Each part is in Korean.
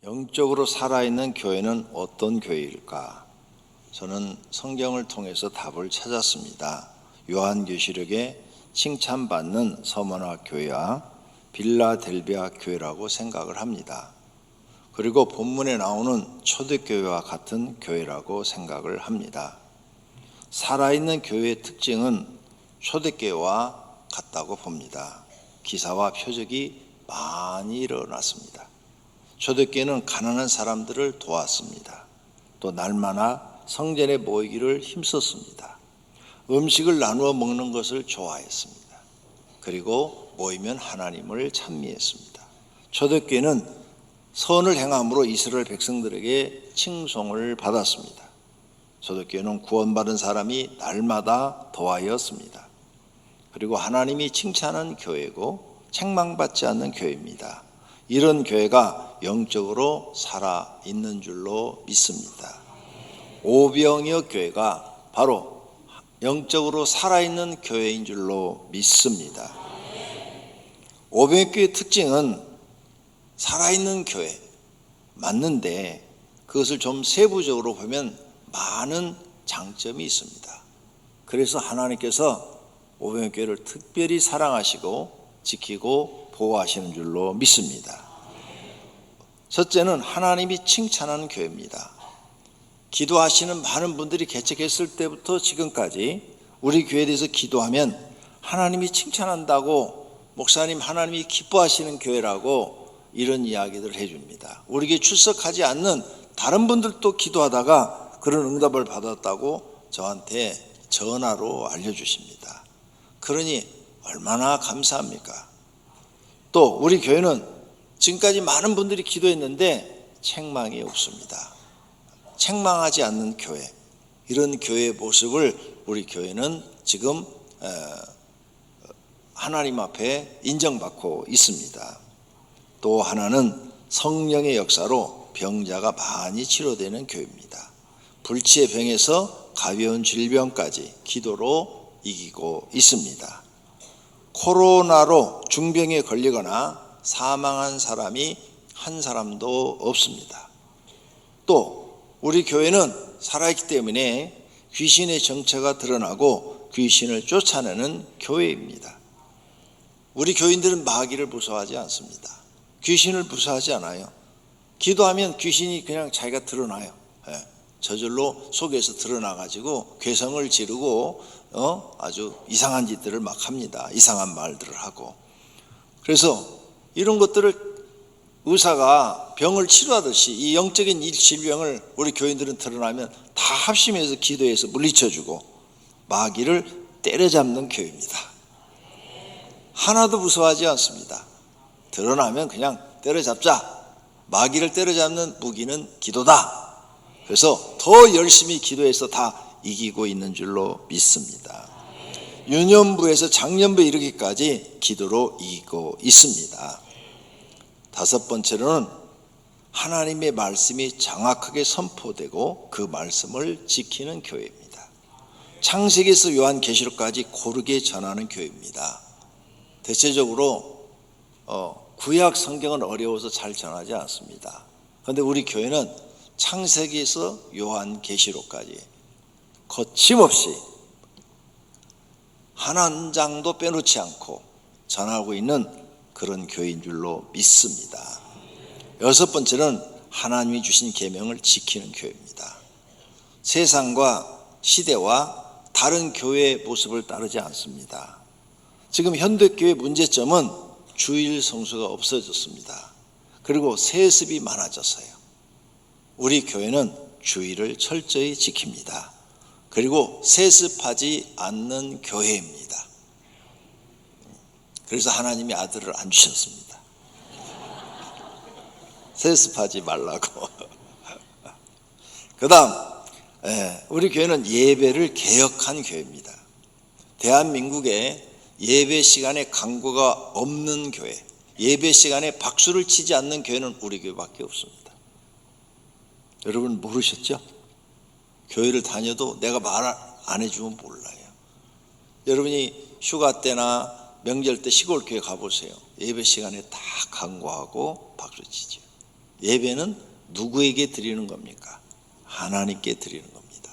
영적으로 살아있는 교회는 어떤 교회일까? 저는 성경을 통해서 답을 찾았습니다. 요한계시록에 칭찬받는 서머나 교회와 빌라델비아 교회라고 생각을 합니다. 그리고 본문에 나오는 초대교회와 같은 교회라고 생각을 합니다. 살아있는 교회의 특징은 초대교회와 같다고 봅니다. 기사와 표적이 많이 일어났습니다. 초대교회는 가난한 사람들을 도왔습니다. 또 날마다 성전에 모이기를 힘썼습니다. 음식을 나누어 먹는 것을 좋아했습니다. 그리고 모이면 하나님을 찬미했습니다. 초대교회는 선을 행함으로 이스라엘 백성들에게 칭송을 받았습니다. 초대교회는 구원받은 사람이 날마다 더하였습니다. 그리고 하나님이 칭찬하는 교회고 책망받지 않는 교회입니다. 이런 교회가 영적으로 살아있는 줄로 믿습니다. 오병이어 교회가 바로 영적으로 살아있는 교회인 줄로 믿습니다. 오병이어 교회의 특징은 살아있는 교회 맞는데 그것을 좀 세부적으로 보면 많은 장점이 있습니다. 그래서 하나님께서 오병이어 교회를 특별히 사랑하시고 지키고 보호하시는 줄로 믿습니다. 첫째는 하나님이 칭찬하는 교회입니다. 기도하시는 많은 분들이 개척했을 때부터 지금까지 우리 교회에 대해서 기도하면 하나님이 칭찬한다고, 목사님 하나님이 기뻐하시는 교회라고 이런 이야기들을 해줍니다. 우리 교회 출석하지 않는 다른 분들도 기도하다가 그런 응답을 받았다고 저한테 전화로 알려주십니다. 그러니 얼마나 감사합니까? 또 우리 교회는 지금까지 많은 분들이 기도했는데 책망이 없습니다. 책망하지 않는 교회, 이런 교회의 모습을 우리 교회는 지금 하나님 앞에 인정받고 있습니다. 또 하나는 성령의 역사로 병자가 많이 치료되는 교회입니다. 불치의 병에서 가벼운 질병까지 기도로 이기고 있습니다. 코로나로 중병에 걸리거나 사망한 사람이 한 사람도 없습니다. 또 우리 교회는 살아있기 때문에 귀신의 정체가 드러나고 귀신을 쫓아내는 교회입니다. 우리 교인들은 마귀를 무서워하지 않습니다. 귀신을 무서워하지 않아요. 기도하면 귀신이 그냥 자기가 드러나요. 저절로 속에서 드러나가지고 괴성을 지르고 아주 이상한 짓들을 막 합니다. 이상한 말들을 하고. 그래서 이런 것들을 의사가 병을 치료하듯이 이 영적인 질병을 우리 교인들은 드러나면 다 합심해서 기도해서 물리쳐주고 마귀를 때려잡는 교회입니다. 하나도 무서워하지 않습니다. 드러나면 그냥 때려잡자. 마귀를 때려잡는 무기는 기도다. 그래서 더 열심히 기도해서 다 이기고 있는 줄로 믿습니다. 유년부에서 장년부에 이르기까지 기도로 이기고 있습니다. 다섯 번째로는 하나님의 말씀이 정확하게 선포되고 그 말씀을 지키는 교회입니다. 창세기에서 요한계시록까지 고르게 전하는 교회입니다. 대체적으로 구약 성경은 어려워서 잘 전하지 않습니다. 그런데 우리 교회는 창세기에서 요한계시록까지 거침없이 한 장도 빼놓지 않고 전하고 있는 그런 교회인 줄로 믿습니다. 여섯 번째는 하나님이 주신 계명을 지키는 교회입니다. 세상과 시대와 다른 교회의 모습을 따르지 않습니다. 지금 현대교회의 문제점은 주일 성수가 없어졌습니다. 그리고 세습이 많아졌어요. 우리 교회는 주일을 철저히 지킵니다. 그리고 세습하지 않는 교회입니다. 그래서 하나님이 아들을 안 주셨습니다. 세습하지 말라고. 그 다음 우리 교회는 예배를 개혁한 교회입니다. 대한민국에 예배 시간에 강구가 없는 교회, 예배 시간에 박수를 치지 않는 교회는 우리 교회밖에 없습니다. 여러분 모르셨죠? 교회를 다녀도 내가 말 안 해주면 몰라요. 여러분이 휴가 때나 명절 때 시골 교회 가보세요. 예배 시간에 다 강구하고 박수 치죠. 예배는 누구에게 드리는 겁니까? 하나님께 드리는 겁니다.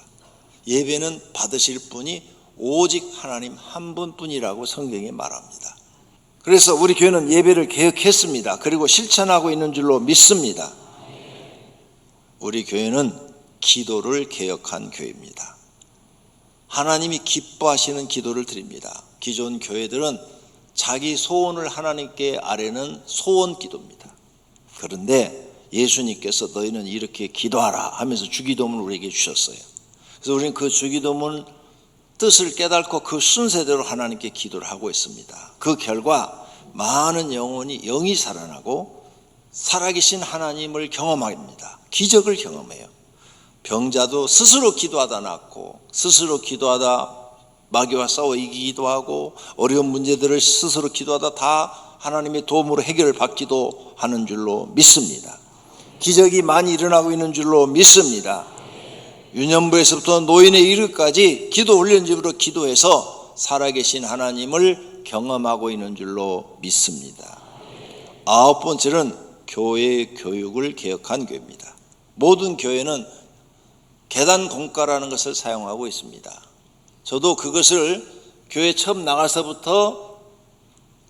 예배는 받으실 분이 오직 하나님 한 분뿐이라고 성경이 말합니다. 그래서 우리 교회는 예배를 개혁했습니다. 그리고 실천하고 있는 줄로 믿습니다. 우리 교회는 기도를 개혁한 교회입니다. 하나님이 기뻐하시는 기도를 드립니다. 기존 교회들은 자기 소원을 하나님께 아뢰는 소원 기도입니다. 그런데 예수님께서 너희는 이렇게 기도하라 하면서 주기도문을 우리에게 주셨어요. 그래서 우리는 그 주기도문 뜻을 깨닫고 그 순서대로 하나님께 기도를 하고 있습니다. 그 결과 많은 영혼이 영이 살아나고 살아계신 하나님을 경험합니다. 기적을 경험해요. 병자도 스스로 기도하다 낫고, 스스로 기도하다 마귀와 싸워 이기기도 하고, 어려운 문제들을 스스로 기도하다 다 하나님의 도움으로 해결을 받기도 하는 줄로 믿습니다. 기적이 많이 일어나고 있는 줄로 믿습니다. 유년부에서부터 노인에 이르기까지 기도 훈련집으로 기도해서 살아계신 하나님을 경험하고 있는 줄로 믿습니다. 9번째는 교회 교육을 개혁한 교회입니다. 모든 교회는 계단 공과라는 것을 사용하고 있습니다. 저도 그것을 교회 처음 나가서부터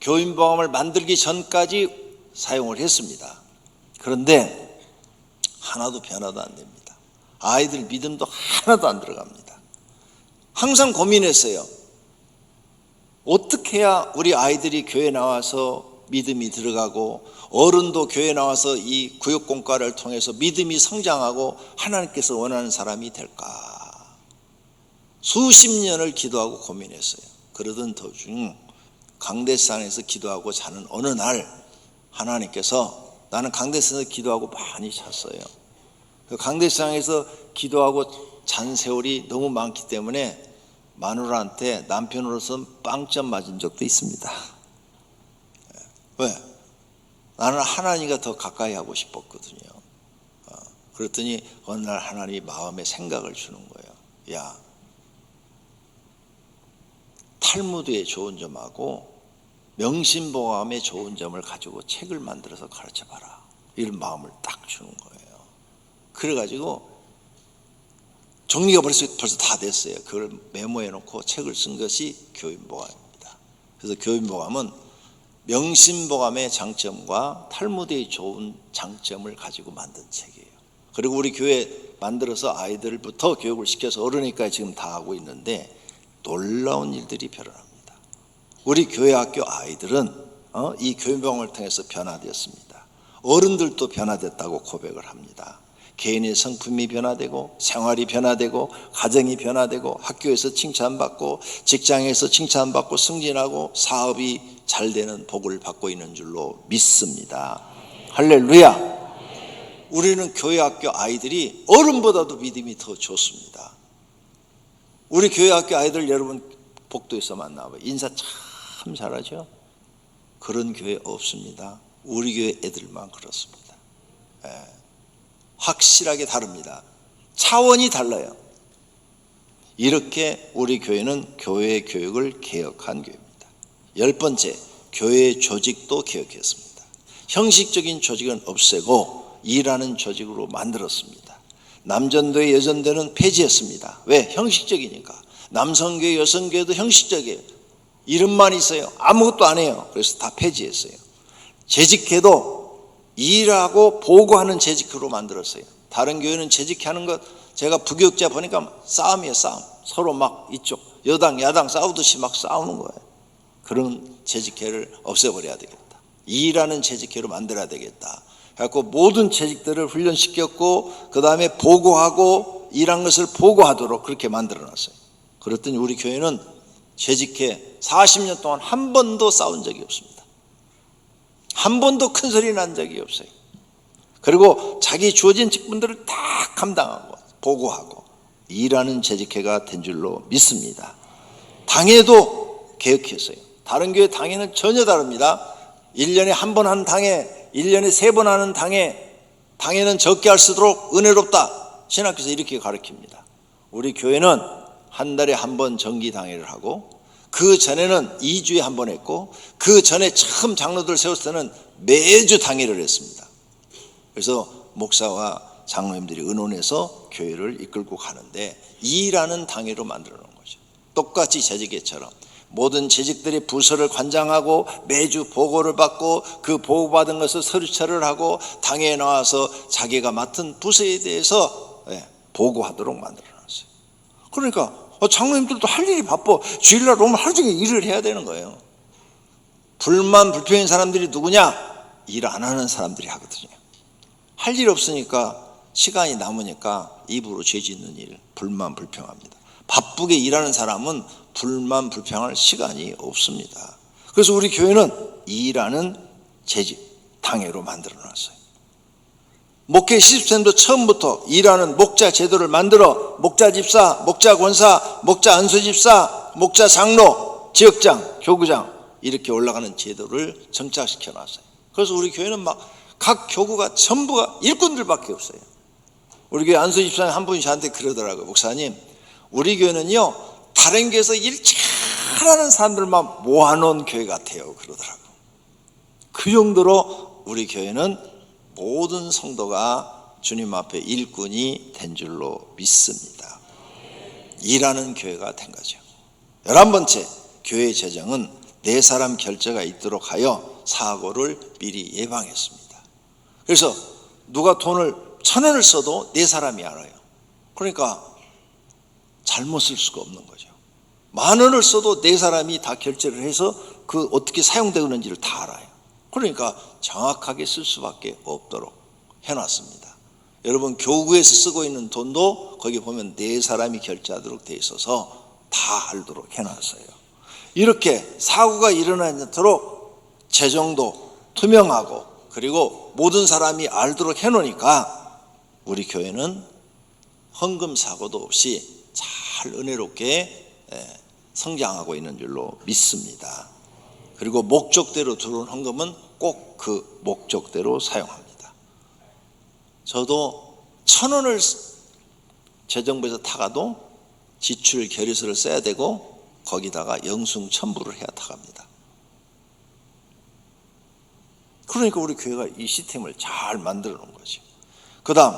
교인보감을 만들기 전까지 사용을 했습니다. 그런데 하나도 변화도 안 됩니다. 아이들 믿음도 하나도 안 들어갑니다. 항상 고민했어요. 어떻게 해야 우리 아이들이 교회 나와서 믿음이 들어가고 어른도 교회 나와서 이 구역공과를 통해서 믿음이 성장하고 하나님께서 원하는 사람이 될까? 수십 년을 기도하고 고민했어요. 그러던 도중 강대산에서 기도하고 자는 어느 날 하나님께서, 나는 강대산에서 기도하고 많이 잤어요. 그 강대상에서 기도하고 잔 세월이 너무 많기 때문에 마누라한테 남편으로서 빵점 맞은 적도 있습니다. 왜? 나는 하나님과 더 가까이 하고 싶었거든요. 그랬더니 어느 날 하나님이 마음에 생각을 주는 거예요. 야, 탈무드의 좋은 점하고 명심보감의 좋은 점을 가지고 책을 만들어서 가르쳐봐라. 이런 마음을 딱 주는 거예요. 그래가지고 정리가 벌써 다 됐어요. 그걸 메모해놓고 책을 쓴 것이 교인보감입니다. 그래서 교인보감은 명심보감의 장점과 탈무드의 좋은 장점을 가지고 만든 책이에요. 그리고 우리 교회 만들어서 아이들부터 교육을 시켜서 어른이까지 지금 다 하고 있는데 놀라운 일들이 벌어납니다. 우리 교회 학교 아이들은 이 교인보감을 통해서 변화되었습니다. 어른들도 변화됐다고 고백을 합니다. 개인의 성품이 변화되고 생활이 변화되고 가정이 변화되고 학교에서 칭찬받고 직장에서 칭찬받고 승진하고 사업이 잘 되는 복을 받고 있는 줄로 믿습니다. 할렐루야. 우리는 교회 학교 아이들이 어른보다도 믿음이 더 좋습니다. 우리 교회 학교 아이들 여러분 복도에서 만나봐요. 인사 참 잘하죠? 그런 교회 없습니다. 우리 교회 애들만 그렇습니다. 확실하게 다릅니다. 차원이 달라요. 이렇게 우리 교회는 교회 교육을 개혁한 교회입니다. 10번째, 교회 조직도 개혁했습니다. 형식적인 조직은 없애고 일하는 조직으로 만들었습니다. 남전도회, 여전도회는 폐지했습니다. 왜? 형식적이니까. 남성교회, 여성교회도 형식적이에요. 이름만 있어요. 아무것도 안 해요. 그래서 다 폐지했어요. 재직회도 일하고 보고하는 재직회로 만들었어요. 다른 교회는 재직하는 것, 제가 부교육자 보니까 싸움이에요. 싸움. 서로 막 이쪽 여당 야당 싸우듯이 막 싸우는 거예요. 그런 재직회를 없애버려야 되겠다. 일하는 재직회로 만들어야 되겠다. 그래서 모든 재직들을 훈련시켰고 그 다음에 보고하고 일한 것을 보고하도록 그렇게 만들어놨어요. 그랬더니 우리 교회는 재직회 40년 동안 한 번도 싸운 적이 없습니다. 한 번도 큰 소리 난 적이 없어요. 그리고 자기 주어진 직분들을 다 감당하고 보고하고 일하는 재직회가 된 줄로 믿습니다. 당회도 개혁했어요. 다른 교회 당회는 전혀 다릅니다. 1년에 한 번 하는 당회, 1년에 3번 하는 당회는 적게 할 수 있도록 은혜롭다. 신학교에서 이렇게 가르칩니다. 우리 교회는 한 달에 한 번 정기당회를 하고 그 전에는 2주에 한 번 했고 그 전에 처음 장로들 세웠을 때는 매주 당회를 했습니다. 그래서 목사와 장로님들이 의논해서 교회를 이끌고 가는데 이라는 당회로 만들어 놓은 거죠. 똑같이 재직회처럼 모든 재직들이 부서를 관장하고 매주 보고를 받고 그 보고받은 것을 서류처리를 하고 당회에 나와서 자기가 맡은 부서에 대해서 보고하도록 만들어 놨어요. 그러니까 장로님들도 할 일이 바빠. 주일날 오면 하루 종일 일을 해야 되는 거예요. 불만 불평인 사람들이 누구냐? 일 안 하는 사람들이 하거든요. 할 일 없으니까 시간이 남으니까 입으로 죄 짓는 일, 불만 불평합니다. 바쁘게 일하는 사람은 불만 불평할 시간이 없습니다. 그래서 우리 교회는 일하는 재직, 당회로 만들어 놨어요. 목회 시스템도 처음부터 일하는 목자 제도를 만들어 목자 집사, 목자 권사, 목자 안수 집사, 목자 장로, 지역장, 교구장 이렇게 올라가는 제도를 정착시켜 놨어요. 그래서 우리 교회는 막 각 교구가 전부가 일꾼들밖에 없어요. 우리 교회 안수 집사님 한 분이 저한테 그러더라고요. 목사님, 우리 교회는요 다른 교회에서 일 잘하는 사람들만 모아놓은 교회 같아요. 그러더라고요. 그 정도로 우리 교회는 모든 성도가 주님 앞에 일꾼이 된 줄로 믿습니다. 일하는 교회가 된 거죠. 11번째, 교회 재정은 네 사람 결제가 있도록 하여 사고를 미리 예방했습니다. 그래서 누가 돈을 1,000원을 써도 네 사람이 알아요. 그러니까 잘못 쓸 수가 없는 거죠. 10,000원을 써도 네 사람이 다 결제를 해서 그 어떻게 사용되는지를 다 알아요. 그러니까 정확하게 쓸 수밖에 없도록 해놨습니다. 여러분 교구에서 쓰고 있는 돈도 거기 보면 네 사람이 결제하도록 돼 있어서 다 알도록 해놨어요. 이렇게 사고가 일어나지 않도록 재정도 투명하고 그리고 모든 사람이 알도록 해놓으니까 우리 교회는 헌금 사고도 없이 잘 은혜롭게 성장하고 있는 줄로 믿습니다. 그리고 목적대로 들어온 헌금은 꼭 그 목적대로 사용합니다. 저도 1,000원을 재정부에서 타가도 지출 결의서를 써야 되고 거기다가 영수증 첨부를 해야 타갑니다. 그러니까 우리 교회가 이 시스템을 잘 만들어 놓은 거죠. 그 다음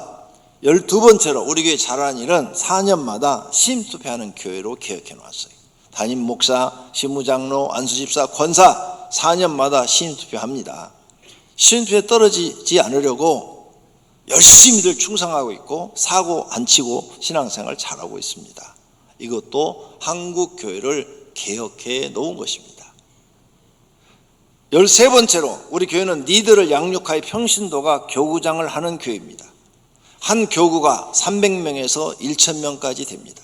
12번째로 우리 교회 잘하는 일은 4년마다 시임투표하는 교회로 개혁해 놨어요. 담임 목사, 시무장로, 안수집사, 권사 4년마다 시임투표합니다. 시임투표에 떨어지지 않으려고 열심히들 충성하고 있고 사고 안 치고 신앙생활 잘하고 있습니다. 이것도 한국 교회를 개혁해 놓은 것입니다. 13번째로 우리 교회는 리더를 양육하여 평신도가 교구장을 하는 교회입니다. 한 교구가 300명에서 1,000명까지 됩니다.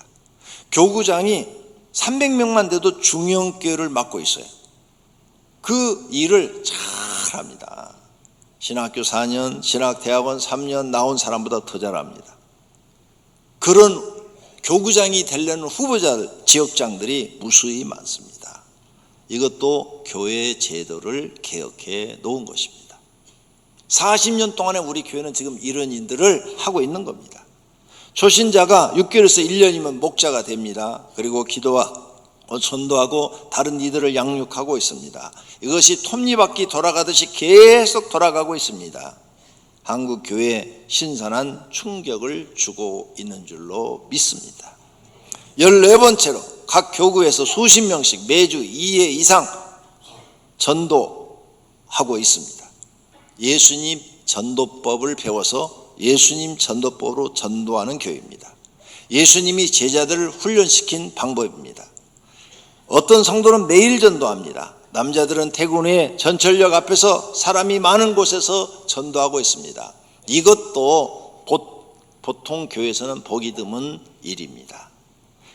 교구장이 300명만 돼도 중형교회를 맡고 있어요. 그 일을 잘합니다. 신학교 4년, 신학대학원 3년 나온 사람보다 더 잘합니다. 그런 교구장이 되려는 후보자들, 지역장들이 무수히 많습니다. 이것도 교회 제도를 개혁해 놓은 것입니다. 40년 동안에 우리 교회는 지금 이런 일들을 하고 있는 겁니다. 초신자가 6개월에서 1년이면 목자가 됩니다. 그리고 기도하고 전도하고 다른 이들을 양육하고 있습니다. 이것이 톱니바퀴 돌아가듯이 계속 돌아가고 있습니다. 한국 교회에 신선한 충격을 주고 있는 줄로 믿습니다. 14번째로 각 교구에서 수십 명씩 매주 2회 이상 전도하고 있습니다. 예수님 전도법을 배워서 예수님 전도법으로 전도하는 교회입니다. 예수님이 제자들을 훈련시킨 방법입니다. 어떤 성도는 매일 전도합니다. 남자들은 퇴근후에 전철역 앞에서 사람이 많은 곳에서 전도하고 있습니다. 이것도 보통 교회에서는 보기 드문 일입니다.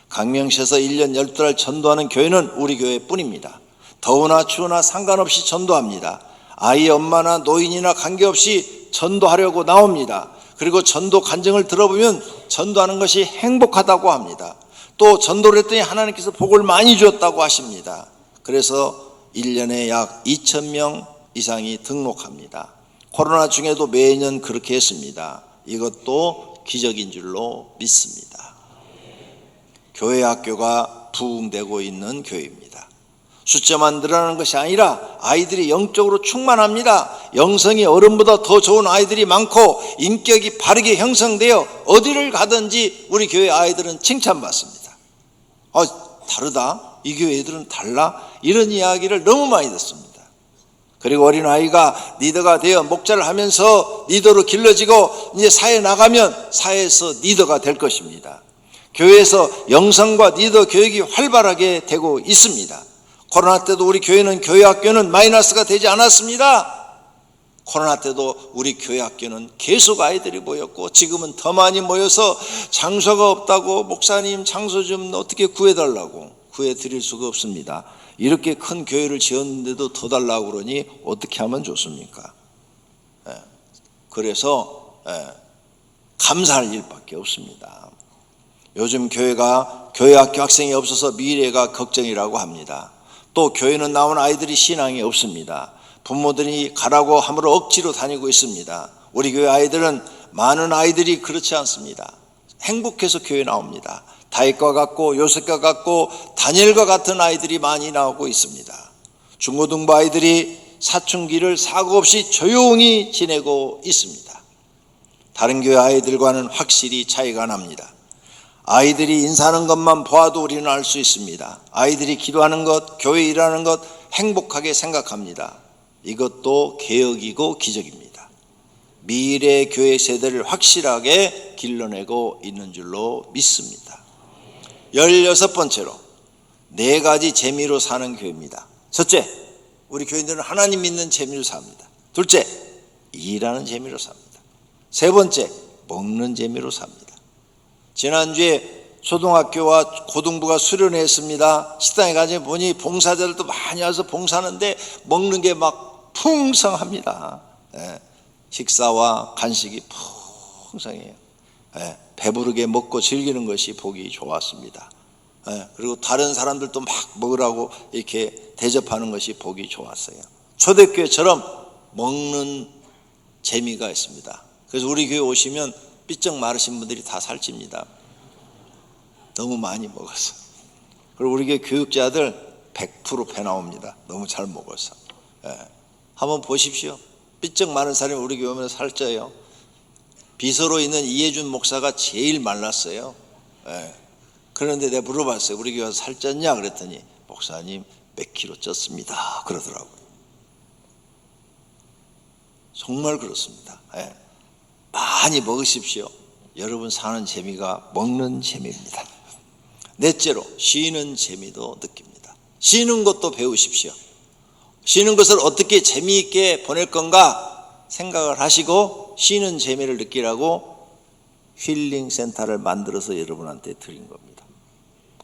강명시에서 1년 12달 전도하는 교회는 우리 교회뿐입니다. 더우나 추우나 상관없이 전도합니다. 아이 엄마나 노인이나 관계없이 전도하려고 나옵니다. 그리고 전도 간증을 들어보면 전도하는 것이 행복하다고 합니다. 또 전도를 했더니 하나님께서 복을 많이 주었다고 하십니다. 그래서 1년에 약 2,000명 이상이 등록합니다. 코로나 중에도 매년 그렇게 했습니다. 이것도 기적인 줄로 믿습니다. 교회 학교가 부흥되고 있는 교회입니다. 숫자만 늘어나는 것이 아니라 아이들이 영적으로 충만합니다. 영성이 어른보다 더 좋은 아이들이 많고 인격이 바르게 형성되어 어디를 가든지 우리 교회 아이들은 칭찬받습니다. 다르다? 이 교회 애들은 달라? 이런 이야기를 너무 많이 듣습니다. 그리고 어린아이가 리더가 되어 목자를 하면서 리더로 길러지고 이제 사회에 나가면 사회에서 리더가 될 것입니다. 교회에서 영성과 리더 교육이 활발하게 되고 있습니다. 코로나 때도 우리 교회는 교회 학교는 마이너스가 되지 않았습니다. 코로나 때도 우리 교회 학교는 계속 아이들이 모였고 지금은 더 많이 모여서 장소가 없다고 목사님 장소 좀 어떻게 구해달라고 구해드릴 수가 없습니다. 이렇게 큰 교회를 지었는데도 더 달라고 그러니 어떻게 하면 좋습니까? 그래서 감사할 일밖에 없습니다. 요즘 교회가 교회학교 학생이 없어서 미래가 걱정이라고 합니다. 또 교회는 나온 아이들이 신앙이 없습니다. 부모들이 가라고 함으로 억지로 다니고 있습니다. 우리 교회 아이들은 많은 아이들이 그렇지 않습니다. 행복해서 교회 나옵니다. 다윗과 같고 요셉과 같고 다니엘과 같은 아이들이 많이 나오고 있습니다. 중고등부 아이들이 사춘기를 사고 없이 조용히 지내고 있습니다. 다른 교회 아이들과는 확실히 차이가 납니다. 아이들이 인사하는 것만 보아도 우리는 알 수 있습니다. 아이들이 기도하는 것, 교회 일하는 것 행복하게 생각합니다. 이것도 개혁이고 기적입니다. 미래 교회 세대를 확실하게 길러내고 있는 줄로 믿습니다. 16번째로 4가지 재미로 사는 교회입니다. 첫째, 우리 교인들은 하나님 믿는 재미로 삽니다. 둘째, 일하는 재미로 삽니다. 세 번째, 먹는 재미로 삽니다. 지난주에 초등학교와 고등부가 수련회 했습니다. 식당에 가서 보니 봉사자들도 많이 와서 봉사하는데 먹는 게 막 풍성합니다. 식사와 간식이 풍성해요. 배부르게 먹고 즐기는 것이 보기 좋았습니다. 그리고 다른 사람들도 막 먹으라고 이렇게 대접하는 것이 보기 좋았어요. 초대교회처럼 먹는 재미가 있습니다. 그래서 우리 교회 오시면 삐쩍 마르신 분들이 다 살찝니다. 너무 많이 먹어서. 그리고 우리 교회 교육자들 100% 배 나옵니다. 너무 잘 먹어서. 한번 보십시오. 삐쩍 마른 사람이 우리 교회 오면 살쪄요. 비서로 있는 이해준 목사가 제일 말랐어요. 그런데 내가 물어봤어요. 우리 교회 와서 살쪘냐 그랬더니 목사님 몇 킬로 쪘습니다 그러더라고요. 정말 그렇습니다. 많이 먹으십시오. 여러분 사는 재미가 먹는 재미입니다. 넷째로 쉬는 재미도 느낍니다. 쉬는 것도 배우십시오. 쉬는 것을 어떻게 재미있게 보낼 건가 생각을 하시고 쉬는 재미를 느끼라고 힐링 센터를 만들어서 여러분한테 드린 겁니다.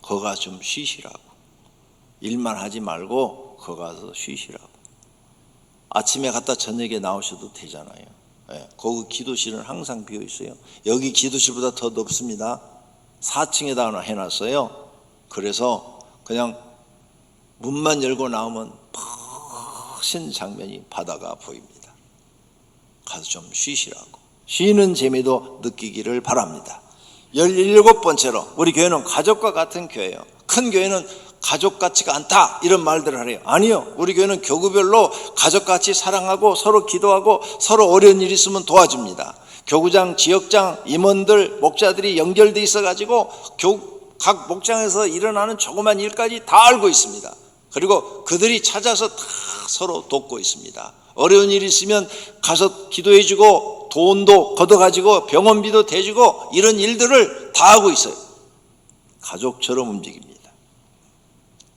거기 가서 좀 쉬시라고. 일만 하지 말고 거기 가서 쉬시라고. 아침에 갔다 저녁에 나오셔도 되잖아요. 거기 기도실은 항상 비어 있어요. 여기 기도실보다 더 높습니다. 4층에다 해놨어요. 그래서 그냥 문만 열고 나오면 퍽신 장면이 바다가 보입니다. 가서 좀 쉬시라고. 쉬는 재미도 느끼기를 바랍니다. 17번째로 우리 교회는 가족과 같은 교회예요. 큰 교회는 가족 같지가 않다 이런 말들을 하래요. 아니요, 우리 교회는 교구별로 가족같이 사랑하고 서로 기도하고 서로 어려운 일 있으면 도와줍니다. 교구장, 지역장, 임원들, 목자들이 연결돼 있어가지고 각 목장에서 일어나는 조그만 일까지 다 알고 있습니다. 그리고 그들이 찾아서 다 서로 돕고 있습니다. 어려운 일이 있으면 가서 기도해주고 돈도 걷어가지고 병원비도 대주고 이런 일들을 다 하고 있어요. 가족처럼 움직입니다.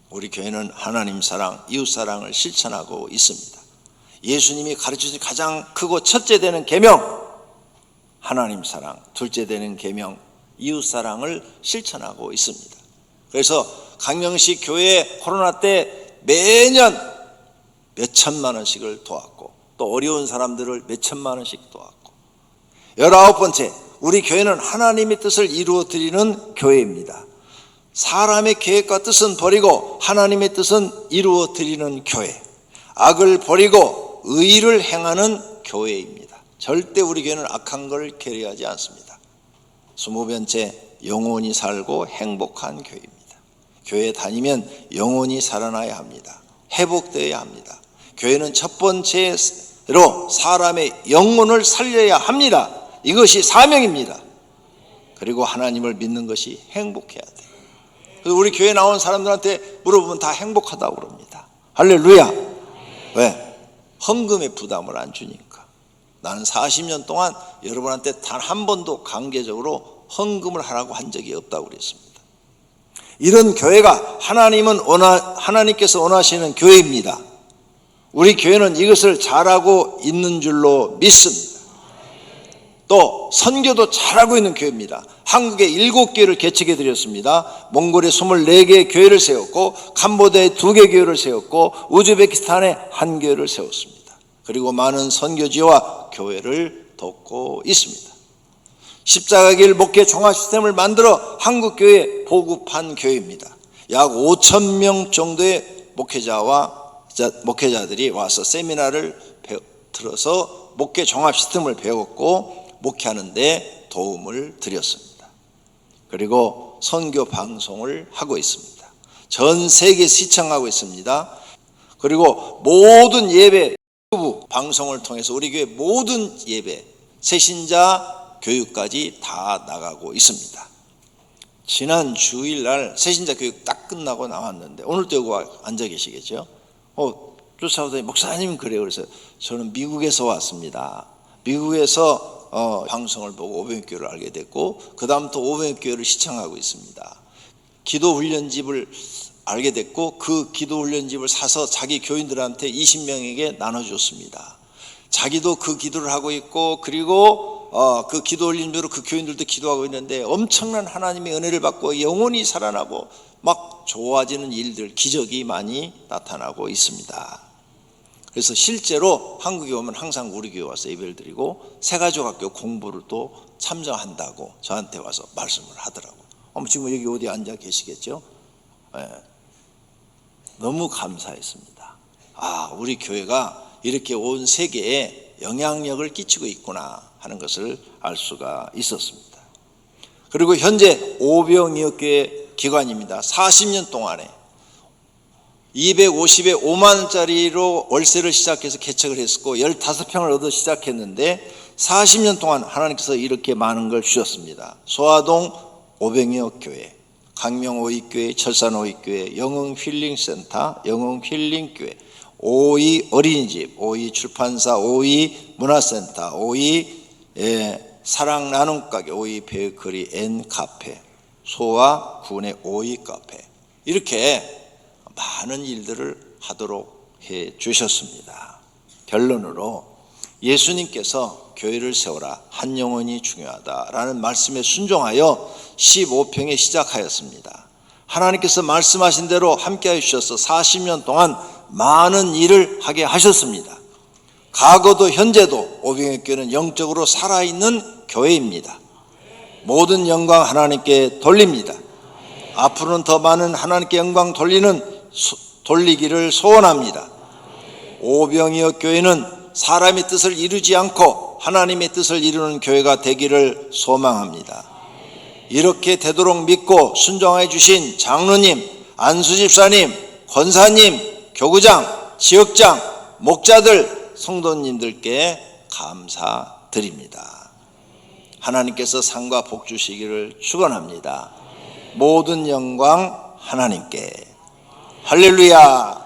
우리 교회는 하나님 사랑, 이웃 사랑을 실천하고 있습니다. 예수님이 가르쳐주신 가장 크고 첫째 되는 계명 하나님 사랑, 둘째 되는 계명 이웃 사랑을 실천하고 있습니다. 그래서 강명식 교회 코로나 때 매년 몇 천만 원씩을 도왔고 또 어려운 사람들을 몇 천만 원씩 도왔고 19번째, 우리 교회는 하나님의 뜻을 이루어 드리는 교회입니다. 사람의 계획과 뜻은 버리고 하나님의 뜻은 이루어 드리는 교회. 악을 버리고 의를 행하는 교회입니다. 절대 우리 교회는 악한 걸 계류하지 않습니다. 20번째, 영원히 살고 행복한 교회입니다. 교회 다니면 영혼이 살아나야 합니다. 회복되어야 합니다. 교회는 첫 번째로 사람의 영혼을 살려야 합니다. 이것이 사명입니다. 그리고 하나님을 믿는 것이 행복해야 돼요. 그래서 우리 교회 나온 사람들한테 물어보면 다 행복하다고 그럽니다. 할렐루야. 왜? 헌금의 부담을 안 주니까. 나는 40년 동안 여러분한테 단 한 번도 강제적으로 헌금을 하라고 한 적이 없다고 그랬습니다. 이런 교회가 하나님께서 원하시는 교회입니다. 우리 교회는 이것을 잘하고 있는 줄로 믿습니다. 또 선교도 잘하고 있는 교회입니다. 한국에 7교회를 개척해 드렸습니다. 몽골에 24개의 교회를 세웠고, 캄보디아에 2개 교회를 세웠고, 우즈베키스탄에 1교회를 세웠습니다. 그리고 많은 선교지와 교회를 돕고 있습니다. 십자가길 목회 종합 시스템을 만들어 한국 교회에 보급한 교회입니다. 약 5,000명 정도의 목회자들이 와서 세미나를 들어서 목회 종합 시스템을 배웠고 목회하는 데 도움을 드렸습니다. 그리고 선교 방송을 하고 있습니다. 전 세계 시청하고 있습니다. 그리고 모든 예배 유튜브 방송을 통해서 우리 교회 모든 예배 새신자 교육까지 다 나가고 있습니다. 지난 주일날 새신자 교육 딱 끝나고 나왔는데 오늘도 여기 앉아 계시겠죠? 쫓아오더니 목사님 그래요. 그래서 저는 미국에서 왔습니다. 미국에서 방송을 보고 오병이교회를 알게 됐고 그 다음부터 오병이교회를 시청하고 있습니다. 기도훈련집을 알게 됐고 그 기도훈련집을 사서 자기 교인들한테 20명에게 나눠줬습니다. 자기도 그 기도를 하고 있고 그리고 그 기도훈련으로 그 교인들도 기도하고 있는데 엄청난 하나님의 은혜를 받고 영혼이 살아나고 막 좋아지는 일들, 기적이 많이 나타나고 있습니다. 그래서 실제로 한국에 오면 항상 우리 교회 와서 예배를 드리고 새가족학교 공부를 또 참여한다고 저한테 와서 말씀을 하더라고요. 지금 여기 어디 앉아 계시겠죠? 네. 너무 감사했습니다. 우리 교회가 이렇게 온 세계에 영향력을 끼치고 있구나 하는 것을 알 수가 있었습니다. 그리고 현재 오병이어교회 기관입니다. 40년 동안에 250에 5만 원짜리로 월세를 시작해서 개척을 했고 15평을 얻어 시작했는데 40년 동안 하나님께서 이렇게 많은 걸 주셨습니다. 소아동 오병이어교회, 강명 오이교회, 철산 오이교회, 영흥 힐링센터, 영흥 힐링교회, 오이 어린이집, 오이 출판사, 오이 문화센터, 오이 사랑 나눔 가게, 오이 베이커리 앤 카페, 소아 군의 오이 카페, 이렇게 많은 일들을 하도록 해 주셨습니다. 결론으로 예수님께서 교회를 세워라, 한 영혼이 중요하다라는 말씀에 순종하여 15평에 시작하였습니다. 하나님께서 말씀하신 대로 함께해 주셔서 40년 동안 많은 일을 하게 하셨습니다. 과거도 현재도 오병이어교회는 영적으로 살아있는 교회입니다. 모든 영광 하나님께 돌립니다. 앞으로는 더 많은 하나님께 영광 돌리기를 소원합니다. 오병이어교회는 사람의 뜻을 이루지 않고 하나님의 뜻을 이루는 교회가 되기를 소망합니다. 이렇게 되도록 믿고 순종해 주신 장로님, 안수집사님, 권사님, 교구장, 지역장, 목자들, 성도님들께 감사드립니다. 하나님께서 상과 복 주시기를 축원합니다. 모든 영광 하나님께. 할렐루야.